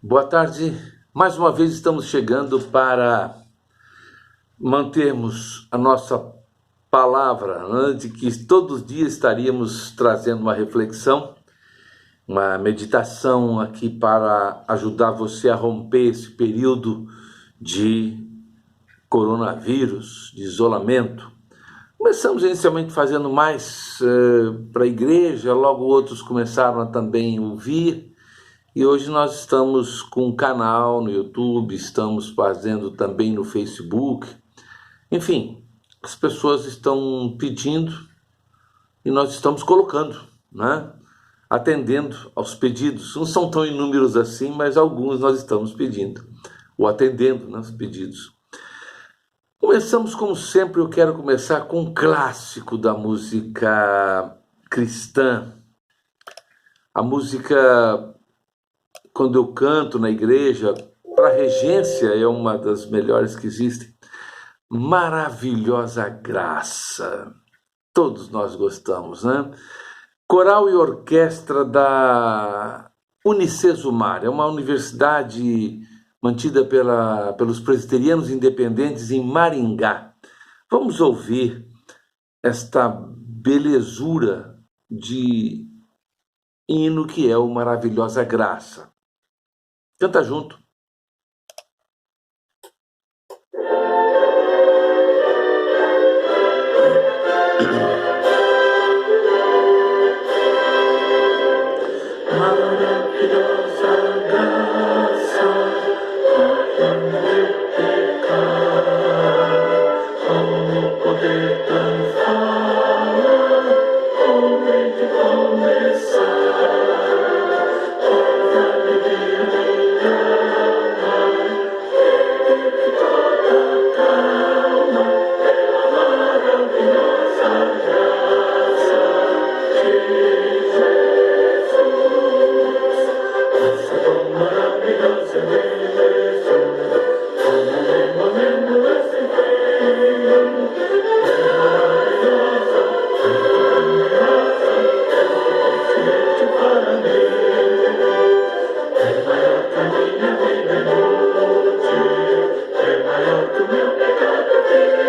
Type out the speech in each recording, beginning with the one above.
Boa tarde. Mais uma vez estamos chegando para mantermos a nossa palavra, né, de que todos os dias estaríamos trazendo uma reflexão, uma meditação aqui para ajudar você a romper esse período de coronavírus, de isolamento. Começamos inicialmente fazendo mais para a igreja, logo outros começaram a também ouvir. E hoje nós estamos com um canal no YouTube, estamos fazendo também no Facebook. Enfim, as pessoas estão pedindo e nós estamos colocando, né? Atendendo aos pedidos. Não são tão inúmeros assim, mas alguns nós estamos pedindo, ou atendendo, né, os pedidos. Começamos, como sempre, eu quero começar com um clássico da música cristã. A música, quando eu canto na igreja, para a regência é uma das melhores que existem. Maravilhosa Graça. Todos nós gostamos, né? Coral e orquestra da Unicesumar. É uma universidade mantida pelos presbiterianos independentes em Maringá. Vamos ouvir esta belezura de hino que é o Maravilhosa Graça. Canta junto. Maravilhosa graça, para meu pecado, como poder transformar, como de começar, toda alegria minha alma, teve toda calma, pela maravilhosa graça de maravilhosa beleza, como momento esse bem, é maravilhosa, é suficiente para mim, é maior que a minha vida inútil, é maior que o meu pecado vil,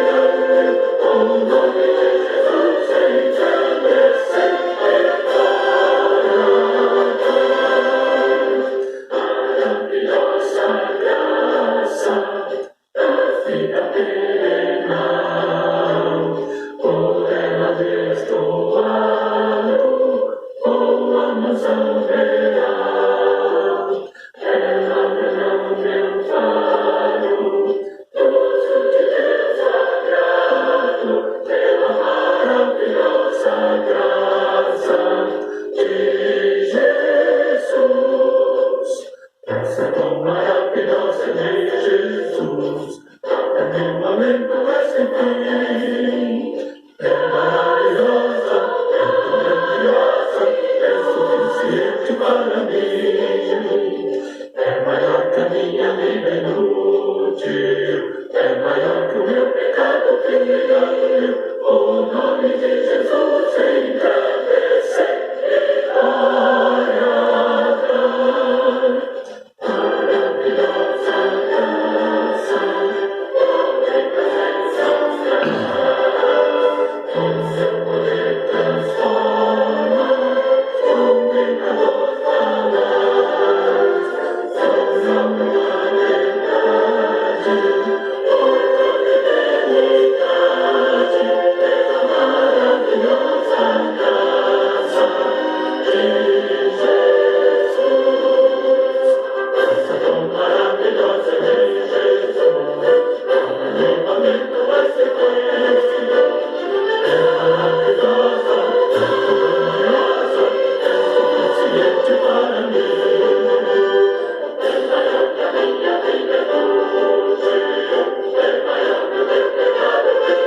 o nome de Jesus engrandecer e maravilhosa graça da vida terrenal, por ela destoado, com a mansão real, ela não me amparo, uso de Deus sagrado, pela maravilhosa graça de Jesus. Essa tão maravilhosa de Jesus, é meu momento é sem fim. É maravilhosa, é tão grandiosa, é suficiente para mim. É maior que a minha vida inútil, é maior que o meu pecado vil. O nome de Jesus engrandecer e glória dar. Maravilhosa graça, omnipresença com seu poder transforma, comunicador falaz, são uma verdade, porta de eternidade, pela maravilhosa graça de Jesus. Essa tão maravilhosa de Jesus, meu momento vai ser conhecido. É maravilhosa, é grandiosa, é suficiente para mim. É maior que a minha vida inútil, é maior que o meu pecado vil.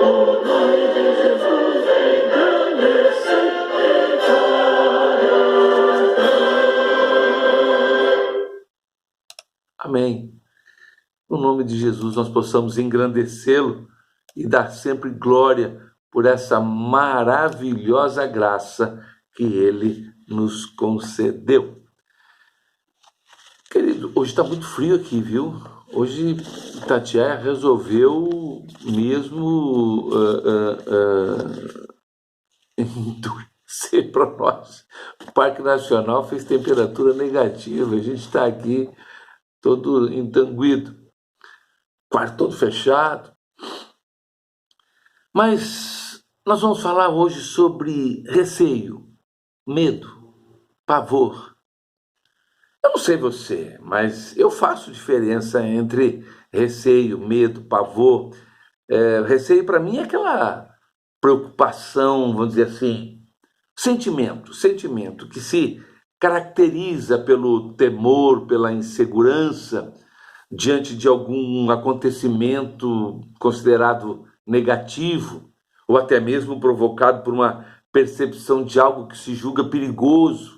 O nome de Jesus engrandecer e glória dar. Amém. No nome de Jesus nós possamos engrandecê-lo e dar sempre glória por essa maravilhosa graça que ele nos concedeu. Querido, hoje está muito frio aqui, viu? Hoje Itatiaia resolveu mesmo endurecer para nós. O Parque Nacional fez temperatura negativa, a gente está aqui todo entanguido, quarto todo fechado. Mas nós vamos falar hoje sobre receio, medo, pavor. Eu não sei você, mas eu faço diferença entre receio, medo, pavor. Receio para mim é aquela preocupação, vamos dizer assim, sentimento que se caracteriza pelo temor, pela insegurança diante de algum acontecimento considerado negativo, ou até mesmo provocado por uma percepção de algo que se julga perigoso,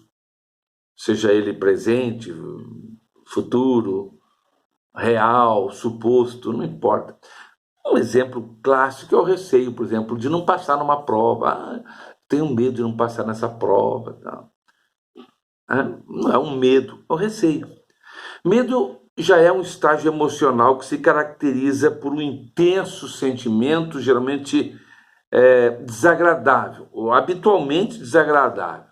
seja ele presente, futuro, real, suposto, não importa. Um exemplo clássico é o receio, por exemplo, de não passar numa prova. Tenho medo de não passar nessa prova. Não é um medo, é um receio. Medo já é um estágio emocional que se caracteriza por um intenso sentimento, geralmente desagradável, ou habitualmente desagradável.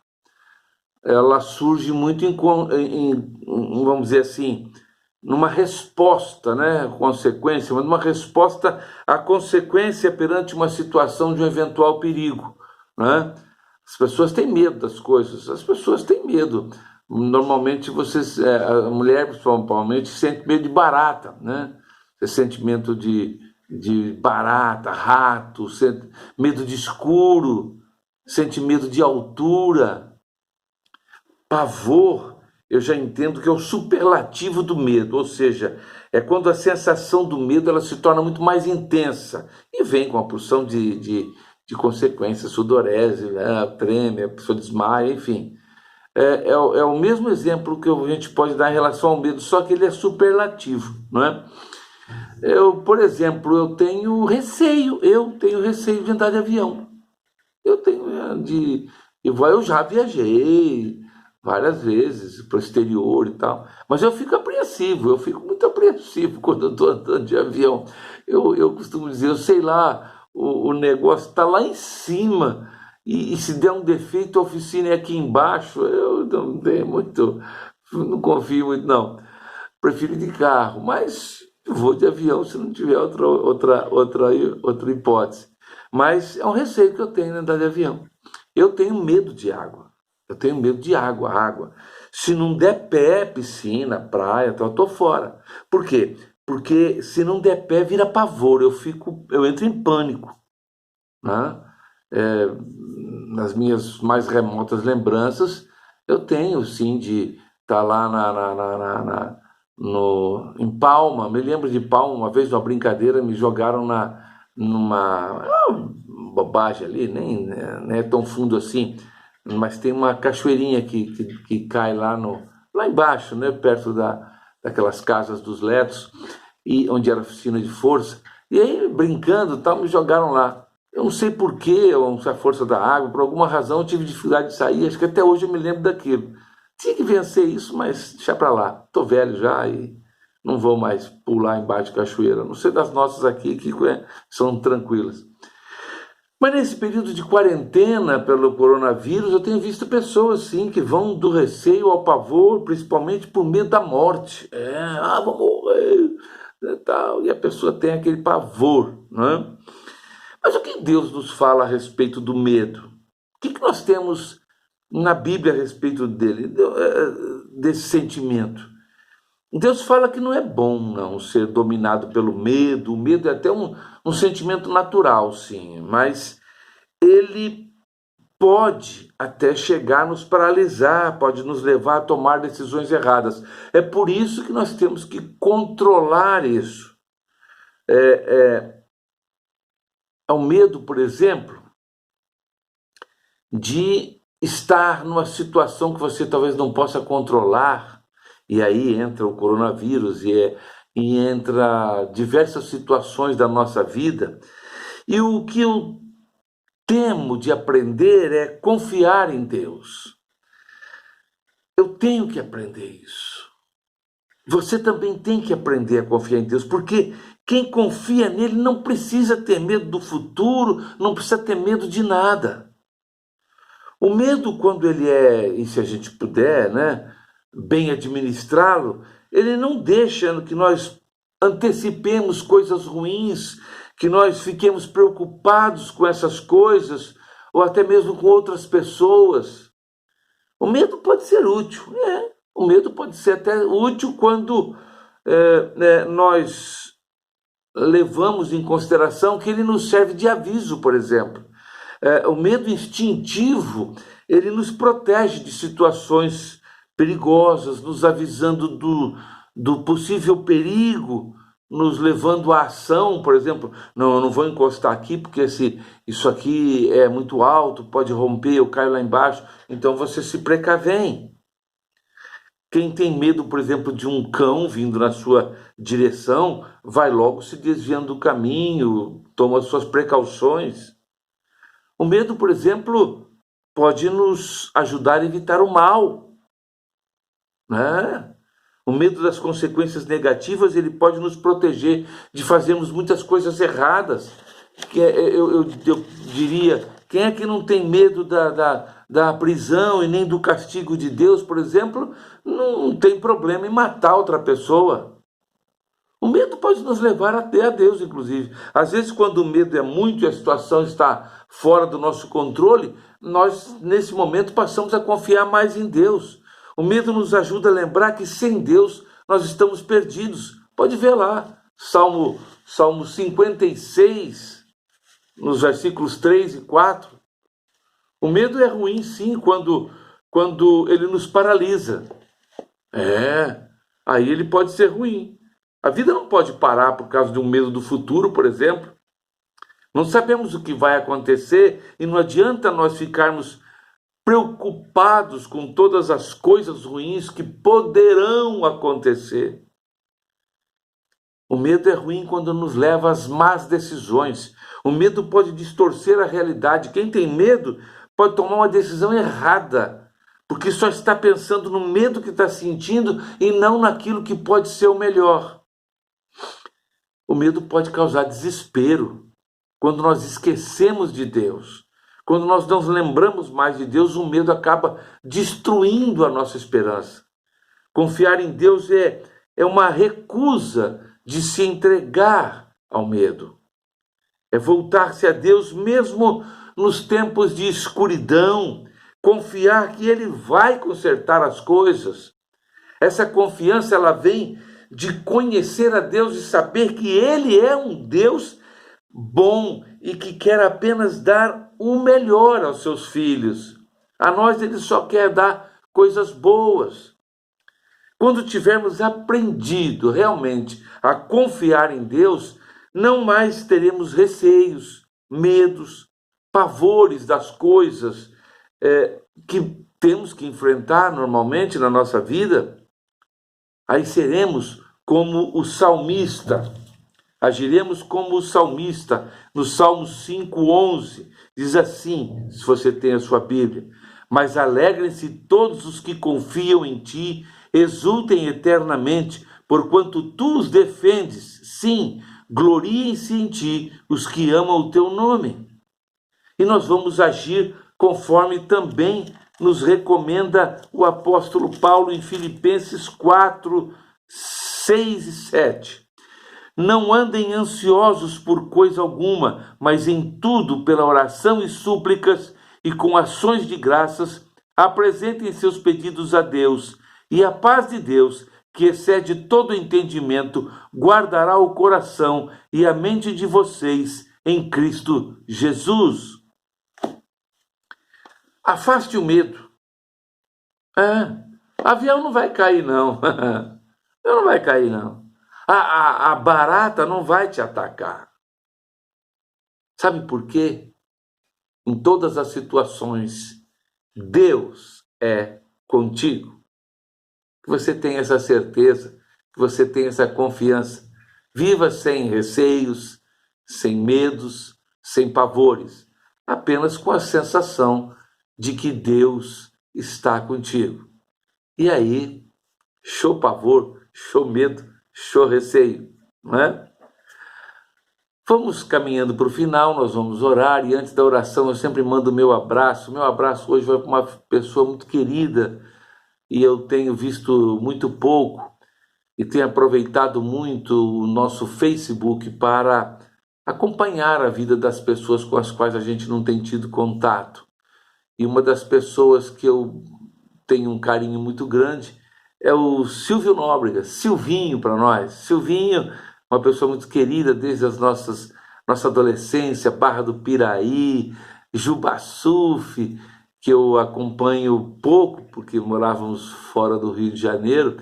Ela surge muito vamos dizer assim, numa resposta, né, consequência, mas numa resposta à consequência perante uma situação de um eventual perigo, né? As pessoas têm medo das coisas, as pessoas têm medo. Normalmente a mulher principalmente sente medo de barata, né? Esse sentimento de barata, rato, medo de escuro, sente medo de altura. Pavor, eu já entendo que é o superlativo do medo, ou seja, é quando a sensação do medo ela se torna muito mais intensa e vem com a porção de consequências, sudorese, né? Treme, a pessoa desmaia, enfim. É o mesmo exemplo que a gente pode dar em relação ao medo, só que ele é superlativo, não é? Por exemplo, eu tenho receio de andar de avião. Eu já viajei várias vezes para o exterior e tal, mas eu fico muito apreensivo quando eu estou andando de avião. Eu costumo dizer, eu sei lá, o negócio está lá em cima, e se der um defeito, a oficina é aqui embaixo. Eu não tenho muito, não confio muito, não. Prefiro ir de carro, mas vou de avião se não tiver outra hipótese. Mas é um receio que eu tenho de andar de avião. Eu tenho medo de água. Eu tenho medo de água. Se não der pé, piscina, praia, eu tô fora. Por quê? Porque se não der pé, vira pavor. Eu entro em pânico, né? Nas minhas mais remotas lembranças, eu tenho sim de estar lá em Palma. Me lembro de Palma, uma vez numa brincadeira, me jogaram numa bobagem ali, nem é tão fundo assim, mas tem uma cachoeirinha que cai lá embaixo, né, perto daquelas casas dos Letos, e onde era oficina de força. E aí, brincando, tal, me jogaram lá. Eu não sei porquê, ou se a força da água, por alguma razão eu tive dificuldade de sair, acho que até hoje eu me lembro daquilo. Tinha que vencer isso, mas deixa pra lá. Tô velho já e não vou mais pular embaixo de cachoeira. Não sei das nossas aqui, que são tranquilas. Mas nesse período de quarentena pelo coronavírus, eu tenho visto pessoas, sim, que vão do receio ao pavor, principalmente por medo da morte. Vou morrer, e tal. E a pessoa tem aquele pavor, né? Mas o que Deus nos fala a respeito do medo? O que nós temos na Bíblia a respeito desse sentimento? Deus fala que não é bom não ser dominado pelo medo. O medo é até um sentimento natural, sim, mas ele pode até chegar a nos paralisar, pode nos levar a tomar decisões erradas. É por isso que nós temos que controlar isso. É o medo, por exemplo, de estar numa situação que você talvez não possa controlar, e aí entra o coronavírus e entra diversas situações da nossa vida. E o que eu temo de aprender é confiar em Deus. Eu tenho que aprender isso. Você também tem que aprender a confiar em Deus, porque quem confia nele não precisa ter medo do futuro, não precisa ter medo de nada. O medo, quando ele é, e se a gente puder, né, bem administrá-lo, ele não deixa que nós antecipemos coisas ruins, que nós fiquemos preocupados com essas coisas, ou até mesmo com outras pessoas. O medo pode ser útil, o medo pode ser até útil quando nós levamos em consideração que ele nos serve de aviso, por exemplo. O medo instintivo, ele nos protege de situações perigosas, nos avisando do possível perigo, nos levando à ação, por exemplo, não, eu não vou encostar aqui porque isso aqui é muito alto, pode romper, eu caio lá embaixo, então você se precavém. Quem tem medo, por exemplo, de um cão vindo na sua direção, vai logo se desviando do caminho, toma suas precauções. O medo, por exemplo, pode nos ajudar a evitar o mal, né? O medo das consequências negativas, ele pode nos proteger de fazermos muitas coisas erradas. Eu diria, quem é que não tem medo da prisão e nem do castigo de Deus, por exemplo, não tem problema em matar outra pessoa. O medo pode nos levar até a Deus, inclusive. Às vezes, quando o medo é muito e a situação está fora do nosso controle, nós, nesse momento, passamos a confiar mais em Deus. O medo nos ajuda a lembrar que sem Deus nós estamos perdidos. Pode ver lá, Salmo 56, nos versículos 3 e 4. O medo é ruim, sim, quando ele nos paralisa. Aí ele pode ser ruim. A vida não pode parar por causa de um medo do futuro, por exemplo. Não sabemos o que vai acontecer e não adianta nós ficarmos preocupados com todas as coisas ruins que poderão acontecer. O medo é ruim quando nos leva às más decisões. O medo pode distorcer a realidade. Quem tem medo pode tomar uma decisão errada, porque só está pensando no medo que está sentindo e não naquilo que pode ser o melhor. O medo pode causar desespero quando nós esquecemos de Deus. Quando nós não nos lembramos mais de Deus, o medo acaba destruindo a nossa esperança. Confiar em Deus é uma recusa de se entregar ao medo. É voltar-se a Deus mesmo nos tempos de escuridão, confiar que Ele vai consertar as coisas. Essa confiança, ela vem de conhecer a Deus e saber que Ele é um Deus bom e que quer apenas dar o melhor aos seus filhos. A nós Ele só quer dar coisas boas. Quando tivermos aprendido realmente a confiar em Deus, não mais teremos receios, medos, pavores das coisas que temos que enfrentar normalmente na nossa vida. Aí seremos como o salmista. Agiremos como o salmista, no Salmo 5:11, diz assim, se você tem a sua Bíblia: mas alegrem-se todos os que confiam em ti, exultem eternamente, porquanto tu os defendes. Sim, gloriem-se em ti os que amam o teu nome. E nós vamos agir conforme também nos recomenda o apóstolo Paulo em Filipenses 4, 6 e 7. Não andem ansiosos por coisa alguma, mas em tudo, pela oração e súplicas e com ações de graças, apresentem seus pedidos a Deus, e a paz de Deus, que excede todo entendimento, guardará o coração e a mente de vocês em Cristo Jesus. Afaste o medo. Avião não vai cair, não. Não vai cair, não. A barata não vai te atacar. Sabe por quê? Em todas as situações, Deus é contigo. Que você tenha essa certeza, que você tenha essa confiança. Viva sem receios, sem medos, sem pavores. Apenas com a sensação de que Deus está contigo. E aí, show pavor, show medo, show receio, não é? Vamos caminhando para o final, nós vamos orar, e antes da oração eu sempre mando o meu abraço. Meu abraço hoje vai para uma pessoa muito querida, e eu tenho visto muito pouco, e tenho aproveitado muito o nosso Facebook para acompanhar a vida das pessoas com as quais a gente não tem tido contato. E uma das pessoas que eu tenho um carinho muito grande é o Silvio Nóbrega, Silvinho para nós. Silvinho, uma pessoa muito querida desde nossa adolescência, Barra do Piraí, Jubaçufe, que eu acompanho pouco, porque morávamos fora do Rio de Janeiro,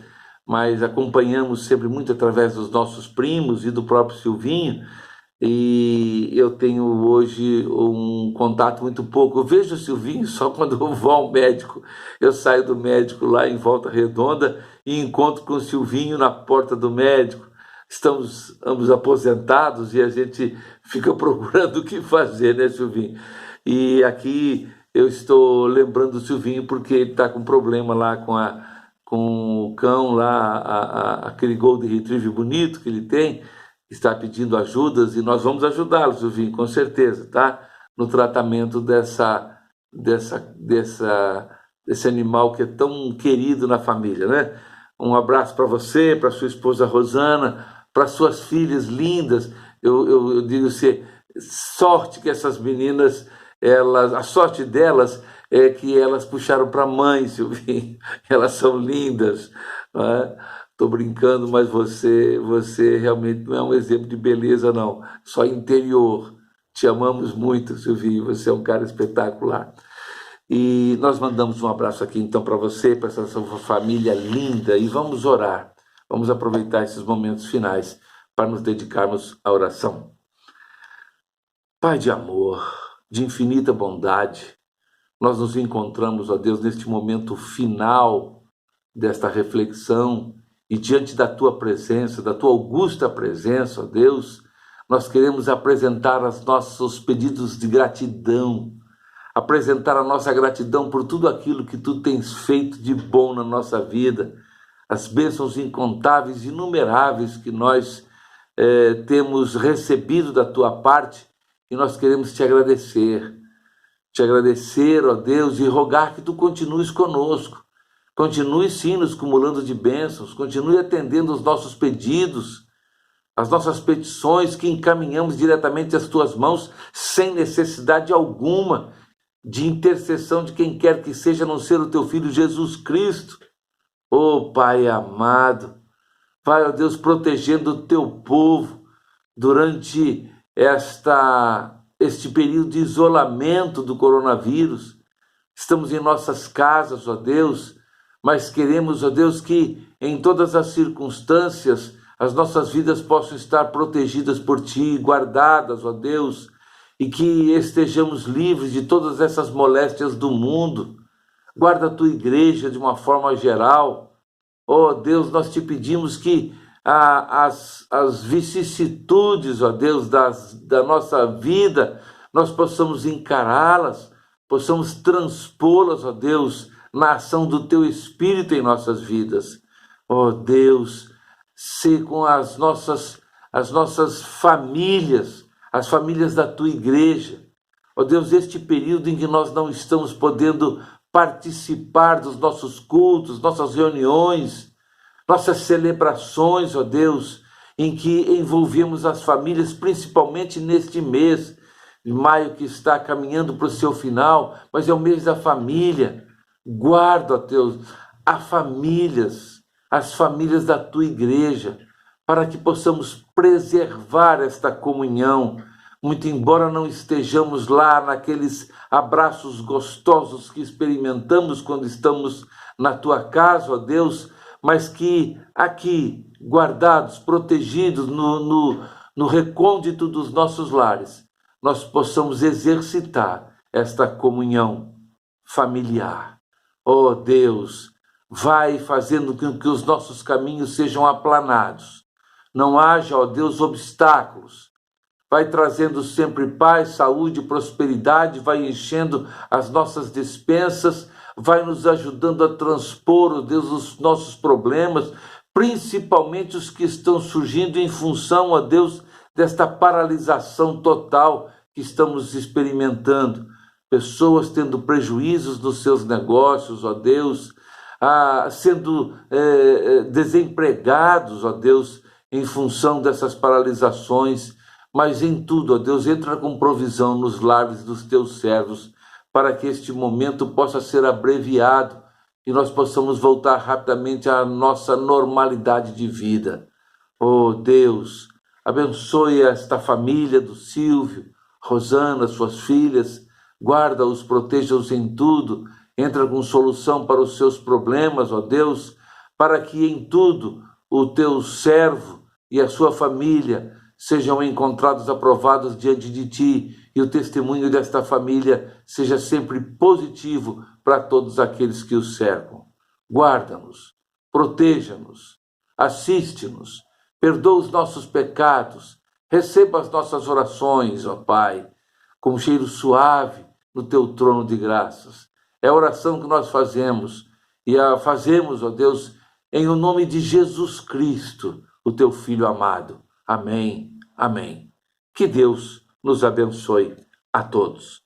mas acompanhamos sempre muito através dos nossos primos e do próprio Silvinho, e eu tenho hoje um contato muito pouco. Eu vejo o Silvinho só quando eu vou ao médico. Eu saio do médico lá em Volta Redonda e encontro com o Silvinho na porta do médico. Estamos ambos aposentados e a gente fica procurando o que fazer, né, Silvinho? E aqui eu estou lembrando do Silvinho porque ele está com problema lá com o cão lá, aquele Golden Retriever bonito que ele tem, está pedindo ajudas, e nós vamos ajudá-lo, Silvinho, com certeza, tá? No tratamento desse animal que é tão querido na família, né? Um abraço para você, para sua esposa Rosana, para suas filhas lindas. Eu digo assim, sorte que essas meninas, a sorte delas é que elas puxaram para a mãe, Silvinho. Elas são lindas, não é? Tô brincando, mas você realmente não é um exemplo de beleza, não. Só interior. Te amamos muito, Silvinho. Você é um cara espetacular. E nós mandamos um abraço aqui, então, para você, para essa sua família linda. E vamos orar. Vamos aproveitar esses momentos finais para nos dedicarmos à oração. Pai de amor, de infinita bondade, nós nos encontramos, ó Deus, neste momento final desta reflexão, e diante da tua presença, da tua augusta presença, ó Deus, nós queremos apresentar os nossos pedidos de gratidão, apresentar a nossa gratidão por tudo aquilo que tu tens feito de bom na nossa vida, as bênçãos incontáveis, inumeráveis que nós temos recebido da tua parte, e nós queremos te agradecer, ó Deus, e rogar que tu continues conosco. Continue sim nos cumulando de bênçãos, continue atendendo os nossos pedidos, as nossas petições que encaminhamos diretamente às tuas mãos, sem necessidade alguma de intercessão de quem quer que seja, a não ser o teu Filho Jesus Cristo. Oh Pai amado, vai, ó Deus, protegendo o teu povo durante este período de isolamento do coronavírus. Estamos em nossas casas, ó Deus, mas queremos, ó Deus, que em todas as circunstâncias as nossas vidas possam estar protegidas por Ti, guardadas, ó Deus, e que estejamos livres de todas essas moléstias do mundo. Guarda a Tua igreja de uma forma geral. Ó Deus, nós te pedimos que as vicissitudes, ó Deus, da nossa vida, nós possamos encará-las, possamos transpô-las, ó Deus, na ação do Teu Espírito em nossas vidas. Ó Deus, se com as nossas famílias, as famílias da Tua igreja, ó Deus, este período em que nós não estamos podendo participar dos nossos cultos, nossas reuniões, nossas celebrações, ó Deus, em que envolvemos as famílias, principalmente neste mês de maio que está caminhando para o seu final, mas é o mês da família. Guarda, ó Deus, as famílias da Tua igreja, para que possamos preservar esta comunhão, muito embora não estejamos lá naqueles abraços gostosos que experimentamos quando estamos na Tua casa, ó Deus, mas que aqui, guardados, protegidos no recôndito dos nossos lares, nós possamos exercitar esta comunhão familiar. Ó Deus, vai fazendo com que os nossos caminhos sejam aplanados. Não haja, ó Deus, obstáculos. Vai trazendo sempre paz, saúde, prosperidade, vai enchendo as nossas despensas, vai nos ajudando a transpor, ó Deus, os nossos problemas, principalmente os que estão surgindo em função, ó Deus, desta paralisação total que estamos experimentando. Pessoas tendo prejuízos nos seus negócios, ó Deus, sendo desempregados, ó Deus, em função dessas paralisações. Mas em tudo, ó Deus, entra com provisão nos lares dos teus servos, para que este momento possa ser abreviado e nós possamos voltar rapidamente à nossa normalidade de vida. Oh Deus, abençoe esta família do Silvio, Rosana, suas filhas, guarda-os, proteja-os em tudo, entra com solução para os seus problemas, ó Deus, para que em tudo o teu servo e a sua família sejam encontrados aprovados diante de ti e o testemunho desta família seja sempre positivo para todos aqueles que o cercam. Guarda-nos, proteja-nos, assiste-nos, perdoa os nossos pecados, receba as nossas orações, ó Pai, com um cheiro suave no teu trono de graças. É a oração que nós fazemos e a fazemos, ó Deus, em o nome de Jesus Cristo, o teu Filho amado. Amém, amém. Que Deus nos abençoe a todos.